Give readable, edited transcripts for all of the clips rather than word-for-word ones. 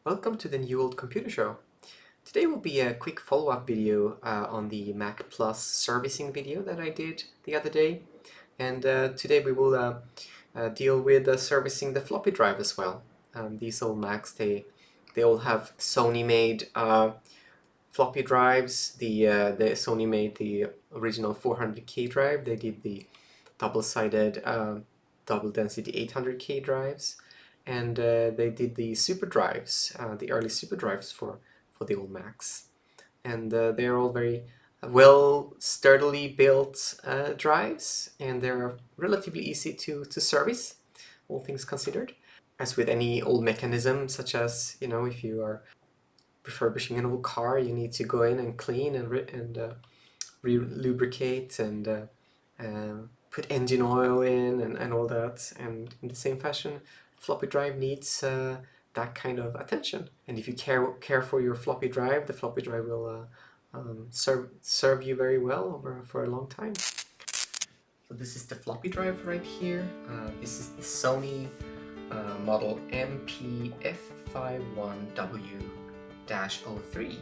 Welcome to the New Old Computer Show. Today will be a quick follow-up video on the Mac Plus servicing video that I did the other day. And today we will deal with servicing the floppy drive as well. These old Macs, they all have Sony-made floppy drives. The Sony made the original 400K drive. They did the double-sided double-density 800K drives. And they did the super drives, the early super drives for the old Macs. And they're all very well sturdily built drives, and they're relatively easy to service, all things considered. As with any old mechanism, such as, if you are refurbishing an old car, you need to go in and clean and re-lubricate and put engine oil in and all that. And in the same fashion, floppy drive needs that kind of attention. And if you care for your floppy drive, the floppy drive will serve you very well for a long time. So this is the floppy drive right here. This is the Sony model MPF51W-03.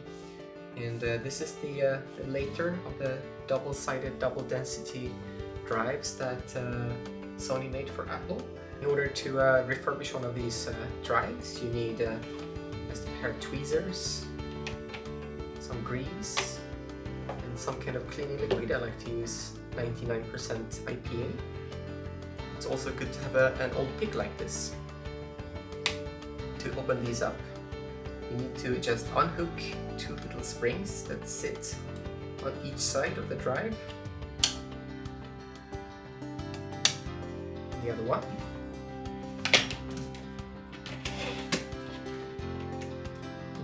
And this is the later of the double-sided, double-density drives that Sony made for Apple. In order to refurbish one of these drives, you need just a pair of tweezers, some grease, and some kind of cleaning liquid. I like to use 99% IPA. It's also good to have an old pick like this. To open these up, you need to just unhook two little springs that sit on each side of the drive. The other one.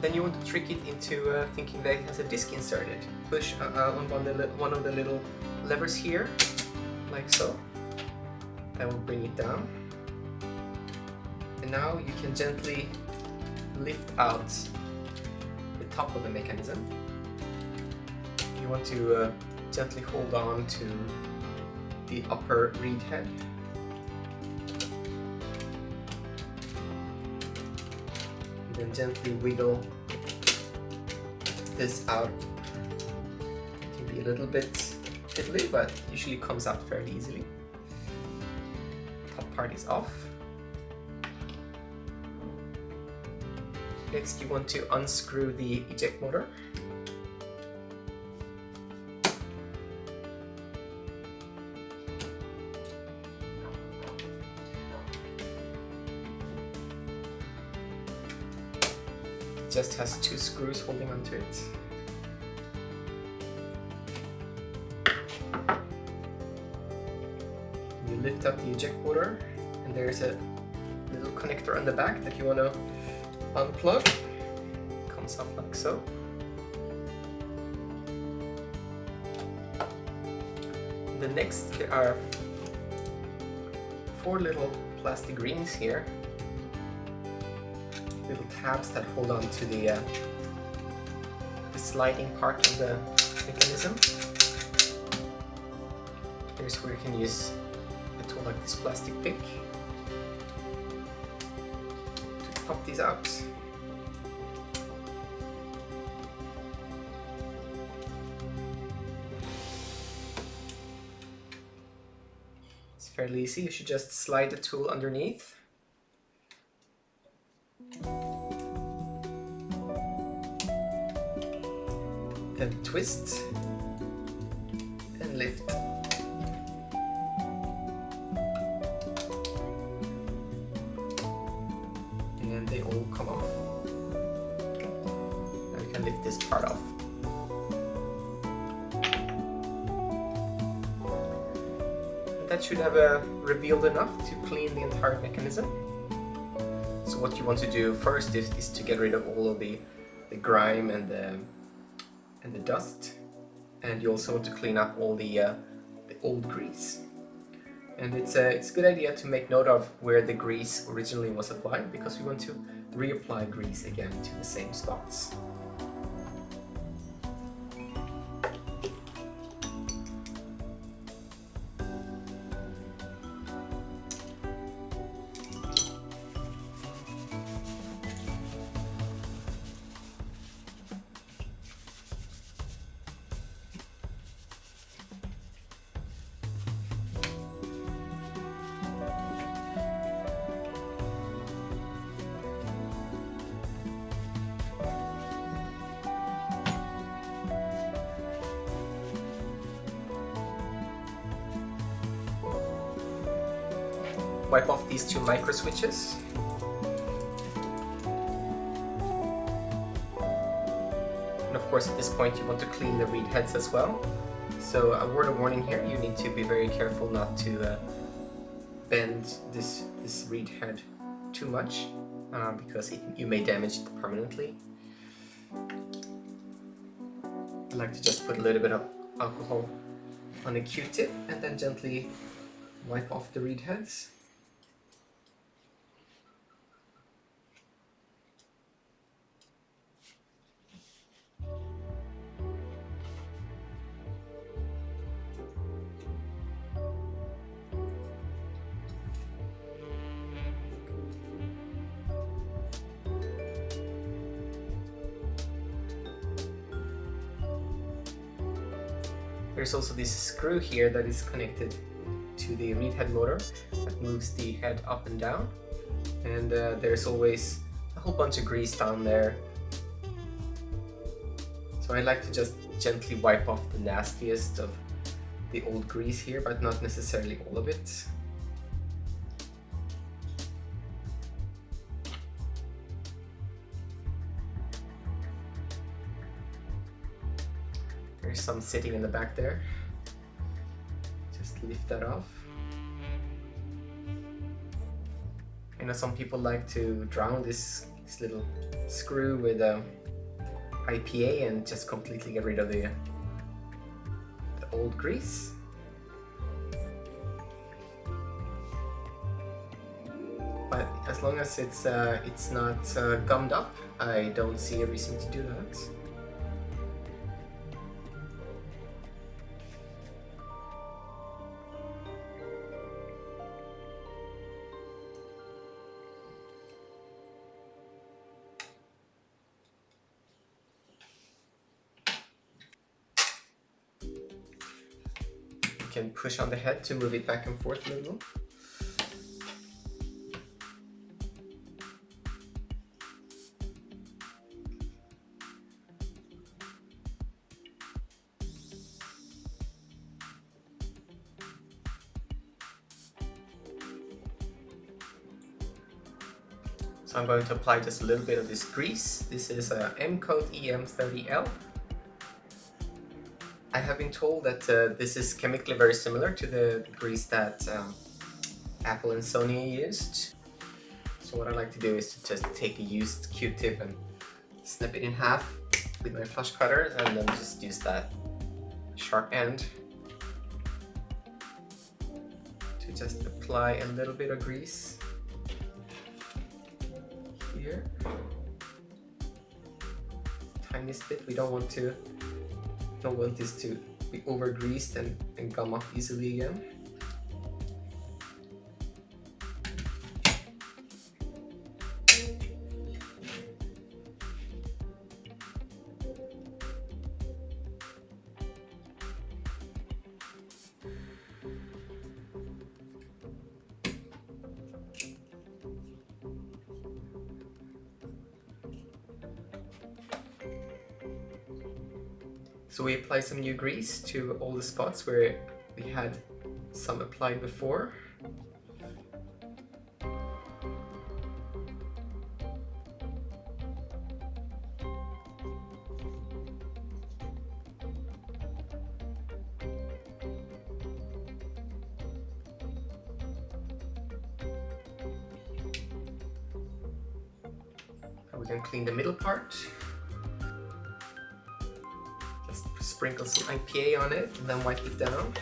Then you want to trick it into thinking that it has a disc inserted. Push on one of the little levers here, like so. That will bring it down. And now you can gently lift out the top of the mechanism. You want to gently hold on to the upper reed head. And then gently wiggle this out. It can be a little bit fiddly, but usually comes out fairly easily. Top part is off. Next, you want to unscrew the eject motor. It just has two screws holding onto it. You lift up the eject motor, and there's a little connector on the back that you want to unplug. Comes up like so. And then next, there are 4 little plastic rings here, little tabs that hold on to the sliding part of the mechanism. Here's where you can use a tool like this plastic pick to pop these out. It's fairly easy. You should just slide the tool underneath. Then twist and lift. And they all come off. Now we can lift this part off. And that should have revealed enough to clean the entire mechanism. So what you want to do first is to get rid of all of the grime and the dust, and you also want to clean up all the old grease. And it's a good idea to make note of where the grease originally was applied, because we want to reapply grease again to the same spots. wipe off these two micro switches. And of course at this point you want to clean the reed heads as well. So a word of warning here, you need to be very careful not to bend this reed head too much, because you may damage it permanently. I like to just put a little bit of alcohol on a Q-tip and then gently wipe off the reed heads. There's also this screw here that is connected to the reed head motor that moves the head up and down, and there's always a whole bunch of grease down there. So I like to just gently wipe off the nastiest of the old grease here, but not necessarily all of it. There's some sitting in the back there. Just lift that off. I know some people like to drown this little screw with IPA and just completely get rid of the old grease. But as long as it's not gummed up, I don't see a reason to do that. You can push on the head to move it back and forth a little. So I'm going to apply just a little bit of this grease. This is a M-Coat EM30L. I have been told that this is chemically very similar to the grease that Apple and Sony used. So what I like to do is to just take a used Q-tip and snip it in half with my flush cutter, and then just use that sharp end to just apply a little bit of grease here. Tiniest bit. We don't want this to be over greased and gum up easily again. So we apply some new grease to all the spots where we had some applied before. And we can clean the middle part. Sprinkle some IPA on it and then wipe it down.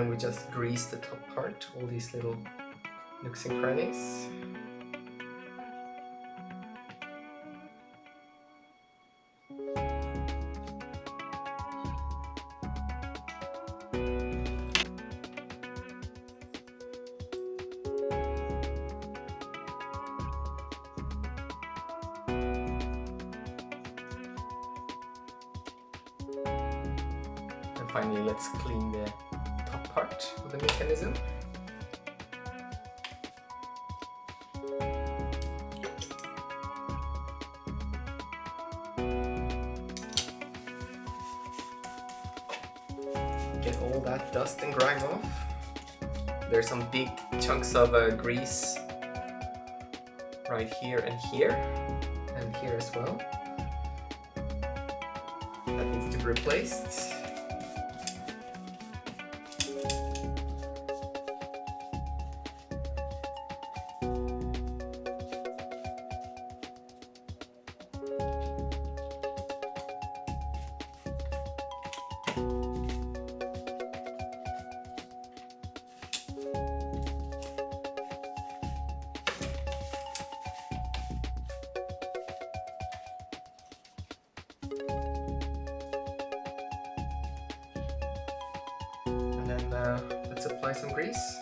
then we just grease the top part, all these little nooks and crannies. And finally, let's clean the top part of the mechanism. Get all that dust and grime off. There's some big chunks of grease right here and here as well. That needs to be replaced. Let's apply some grease.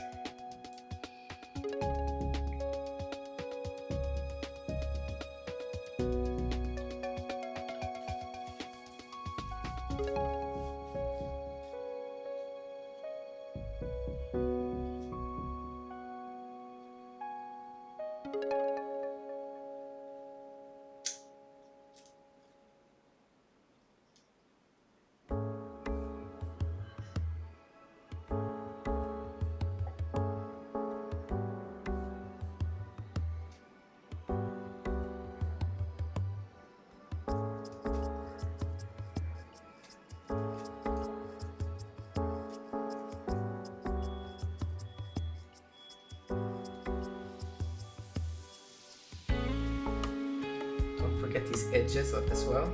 Get these edges up as well.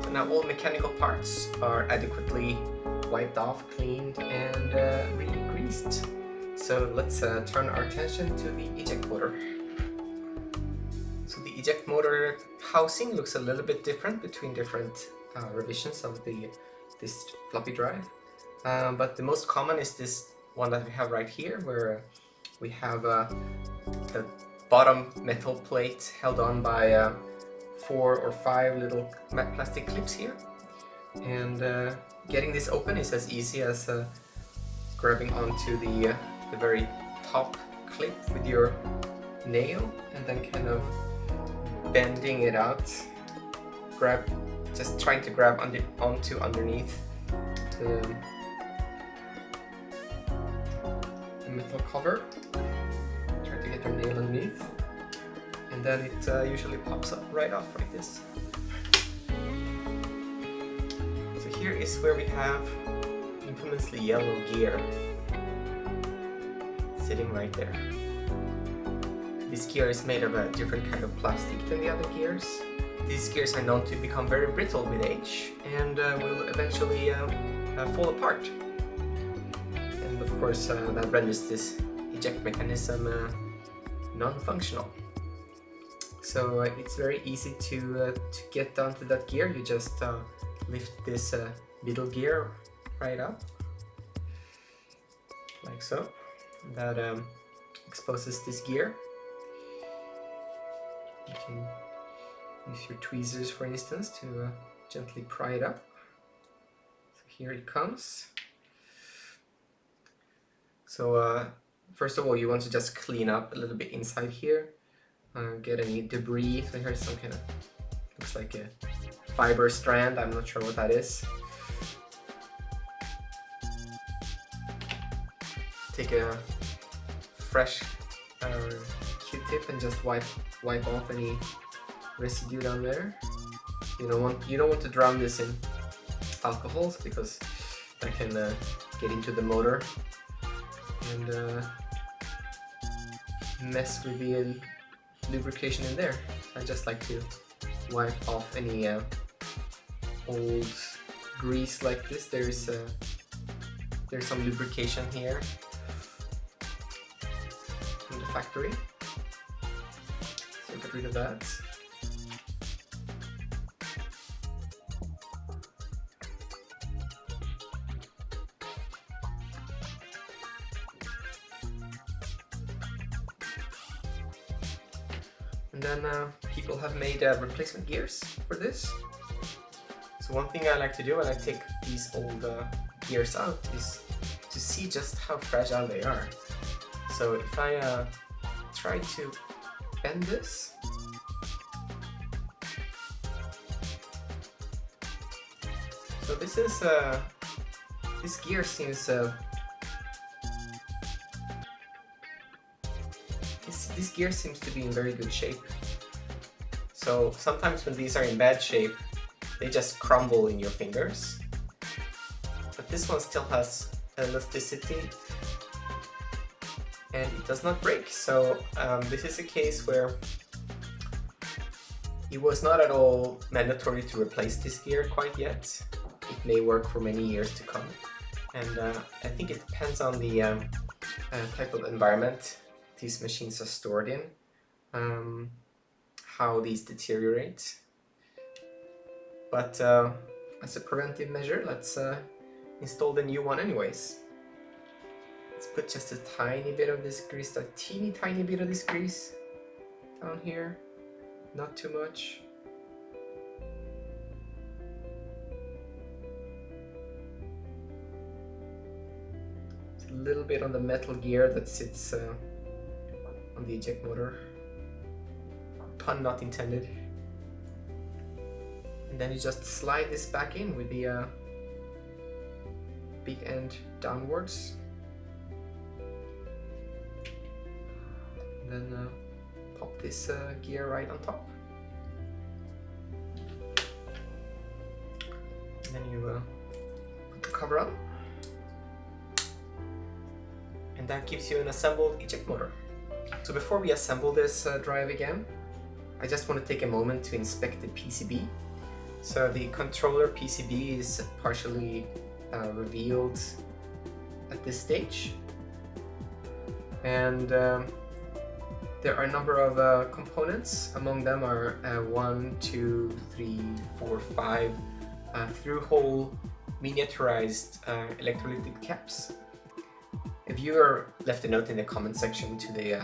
So now all mechanical parts are adequately wiped off, cleaned, and re-greased. So let's turn our attention to the eject motor. So the eject motor housing looks a little bit different between different revisions of this floppy drive. But the most common is this one that we have right here, where we have the bottom metal plate held on by 4 or 5 little plastic clips here. And getting this open is as easy as grabbing onto the very top clip with your nail and then kind of bending it out. Just trying to grab onto underneath the metal cover. Try to get your nail underneath, and then it usually pops up right off like this. So here is where we have infamously yellow gear sitting right there. This gear is made of a different kind of plastic than the other gears. These gears are known to become very brittle with age and will eventually fall apart. And of course that renders this eject mechanism non-functional. So it's very easy to get down to that gear. You just lift this middle gear right up, like so. That exposes this gear. You can use your tweezers, for instance, to gently pry it up. So here it comes. So first of all, you want to just clean up a little bit inside here, get any debris. So here's some kind of, looks like a fiber strand, I'm not sure what that is. Take a fresh Q-tip and just wipe off any residue down there. You don't want to drown this in alcohols, because that can get into the motor and mess with the lubrication in there. So I just like to wipe off any old grease like this. There's some lubrication here from the factory, so get rid of that. And then people have made replacement gears for this. So one thing I like to do when I take these old gears out is to see just how fragile they are. So if I try to bend this, so this is this gear seems this gear seems to be in very good shape. So sometimes when these are in bad shape, they just crumble in your fingers. But this one still has elasticity and it does not break. So this is a case where it was not at all mandatory to replace this gear quite yet. It may work for many years to come. And I think it depends on the type of environment these machines are stored in, how these deteriorate. But as a preventive measure, let's install the new one anyways. Let's put just a tiny bit of this grease, a teeny tiny bit of this grease down here, not too much. It's a little bit on the metal gear that sits on the eject motor. Pun not intended. And then you just slide this back in with the big end downwards. And then pop this gear right on top. And then you put the cover on. And that gives you an assembled eject motor. So before we assemble this drive again, I just want to take a moment to inspect the PCB. So the controller PCB is partially revealed at this stage. And there are a number of components. Among them are 1, 2, 3, 4, 5 through-hole miniaturized electrolytic caps. A viewer left a note in the comment section to the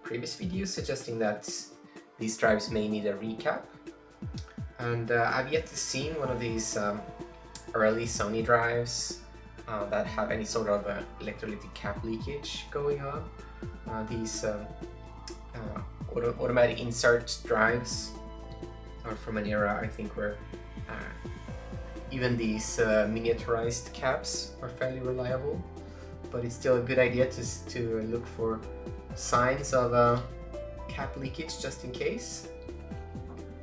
previous video suggesting that these drives may need a recap. And I've yet to see one of these early Sony drives that have any sort of electrolytic cap leakage going on. These automatic insert drives are from an era, I think, where even these miniaturized caps are fairly reliable. But it's still a good idea to look for signs of cap leakage just in case,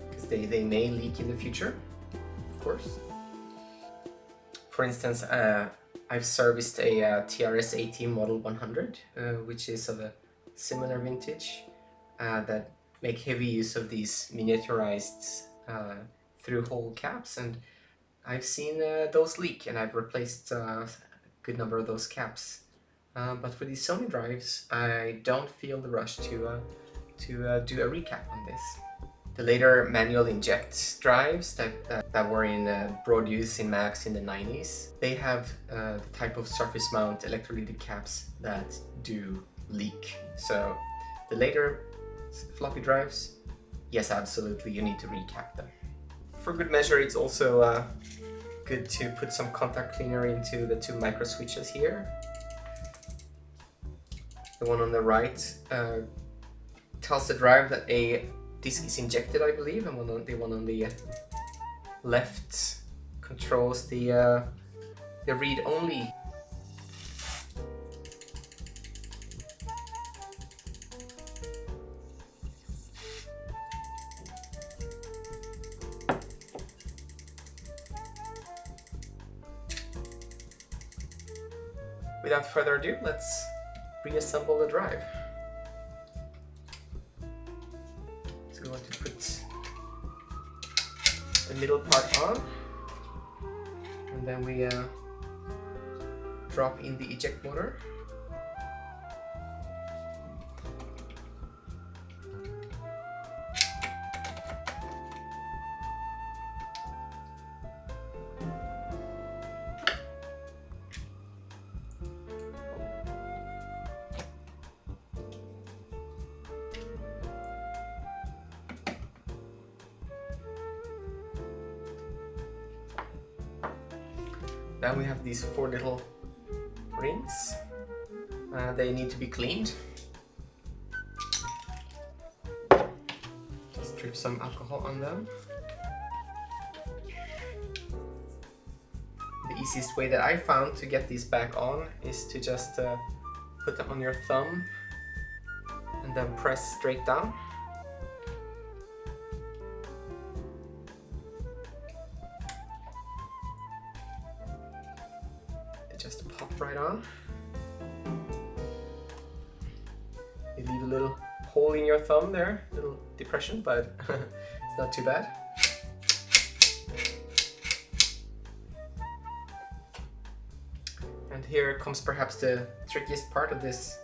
because they may leak in the future, of course. For instance, I've serviced a TRS-80 Model 100, which is of a similar vintage, that make heavy use of these miniaturized through-hole caps, and I've seen those leak, and I've replaced good number of those caps. But for these Sony drives, I don't feel the rush to do a recap on this. The later manual inject drives that were in broad use in Macs in the 90s, they have the type of surface mount electrolytic caps that do leak. So the later floppy drives, yes, absolutely, you need to recap them. For good measure, it's also good to put some contact cleaner into the two micro switches here. The one on the right tells the drive that a disk is injected, I believe, and the one on the left controls the read-only. Without further ado, let's reassemble the drive. So we want to put the middle part on, and then we drop in the eject motor. Then we have these 4 little rings. They need to be cleaned. Just drip some alcohol on them. The easiest way that I found to get these back on is to just put them on your thumb and then press straight down. Just pop right on. You leave a little hole in your thumb there, a little depression, but it's not too bad. And here comes perhaps the trickiest part of this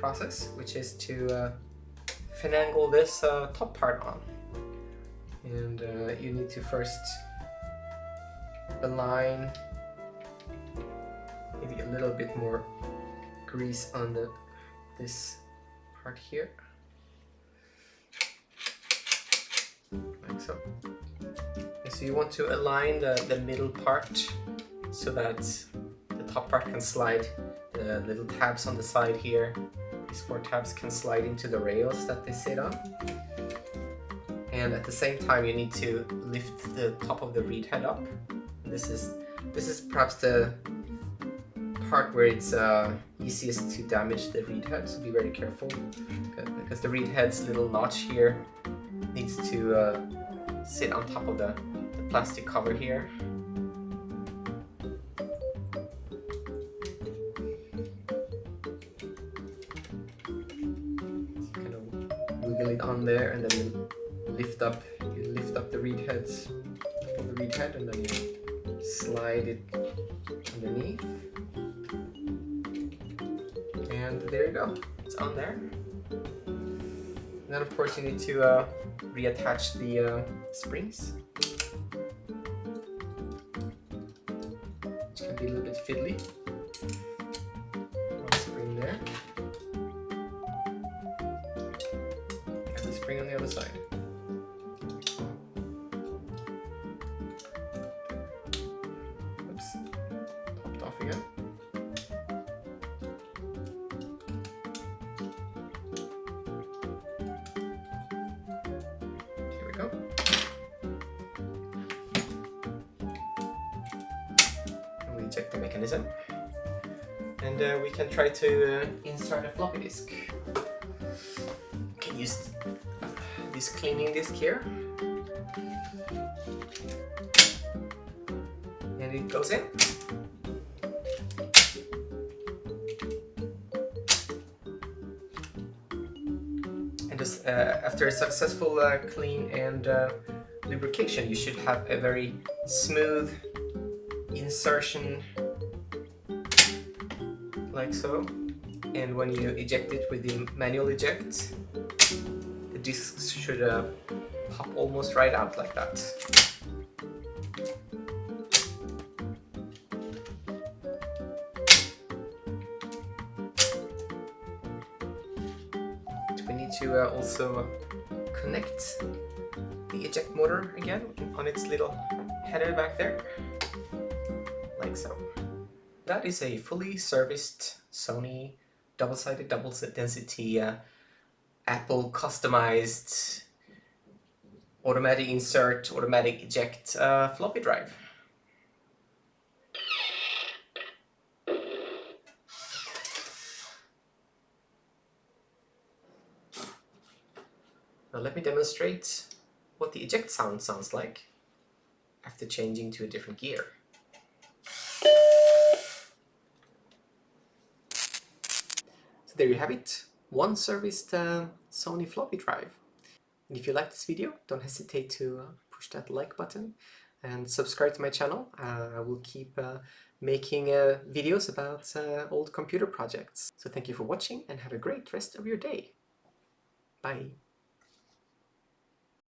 process, which is to finagle this top part on. And you need to first align maybe a little bit more grease on this part here, like so. And so you want to align the middle part so that the top part can slide. The little tabs on the side here, these 4 tabs can slide into the rails that they sit on. And at the same time you need to lift the top of the reed head up. And this is perhaps the part where it's easiest to damage the reed head, so be very careful, because the reed head's little notch here needs to sit on top of the plastic cover here. So kind of wiggle it on there, and then you lift up the reed heads, top of the reed head, and then you slide it underneath. And there you go, it's on there. And then of course you need to reattach the springs, which can be a little bit fiddly. One spring there, and the spring on the other side. Oops, popped off again. Check the mechanism, and we can try to insert a floppy disk. You can use this cleaning disk here, and it goes in. And just, after a successful clean and lubrication, you should have a very smooth insertion, like so. And when you eject it with the manual eject, the discs should pop almost right out like that. We need to also connect the eject motor again on its little header back there, like so. That is a fully serviced Sony double-sided, double density, Apple customized automatic insert, automatic eject floppy drive. Now let me demonstrate what the eject sound sounds like after changing to a different gear. So there you have it, one serviced Sony floppy drive. And if you like this video, don't hesitate to push that like button and subscribe to my channel. I will keep making videos about old computer projects. So thank you for watching and have a great rest of your day. Bye.